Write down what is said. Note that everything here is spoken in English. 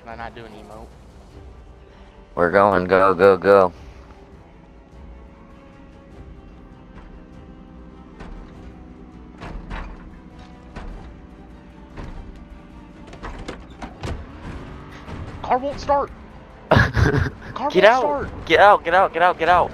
Can I not do an emote? We're going, go, go, go. Car won't start! Car Get won't out! start! Get out, get out, get out, get out!